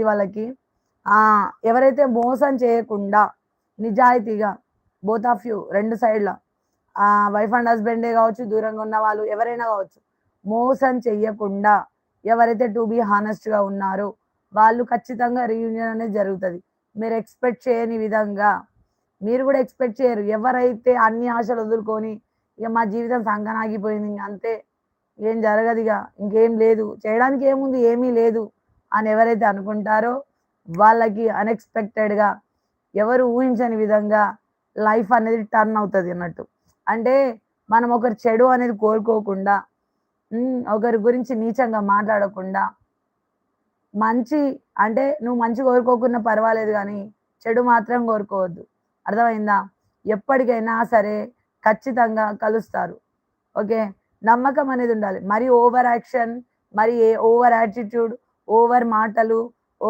ఉంది వాళ్ళకి. ఎవరైతే మోసం చేయకుండా నిజాయితీగా బోత్ ఆఫ్ యూ 2 సైడ్‌ల వైఫ్ అండ్ హస్బెండే కావచ్చు, దూరంగా ఉన్న వాళ్ళు ఎవరైనా కావచ్చు. మోసం చెయ్యకుండా ఎవరైతే టు బీ హానెస్ట్‌గా ఉన్నారో వాళ్ళు ఖచ్చితంగా రీయూనియన్ అనేది జరుగుతది. మీరు ఎక్స్‌పెక్ట్ చేయని విధంగా మీరు కూడా ఎక్స్‌పెక్ట్ చేయరు. ఎవరైతే అన్ని ఆశలు వదులుకొని ఇక మా జీవితం సంకనాగిపోయింది ఇంక అంతే. ఏం జరగదిగ. ఇంకేం లేదు. చేయడానికి ఏముంది? ఏమీ లేదు అని ఎవరైతే అనుకుంటారో వాళ్ళకి అన్‌ఎక్స్‌పెక్టెడ్‌గా ఎవరు ఊహించని విధంగా లైఫ్ అనేది టర్న్ అవుతది అన్నట్టు. అంటే మనం ఒకరి చెడు అనేది కోరుకోకుండా, ఒకరి గురించి నీచంగా మాట్లాడకుండా, మంచి అంటే నువ్వు మంచి కోరుకోకున్నా పర్వాలేదు గానీ, చెడు మాత్రం కోరుకోవద్దు. అర్థమైందా? ఎప్పటికైనా సరే ఖచ్చితంగా కలుస్తారు. ఓకే. నమ్మకం అనేది ఉండాలి. మరి ఓవర్ యాక్షన్, మరి ఓవర్ యాటిట్యూడ్, ఓవర్ మాటలు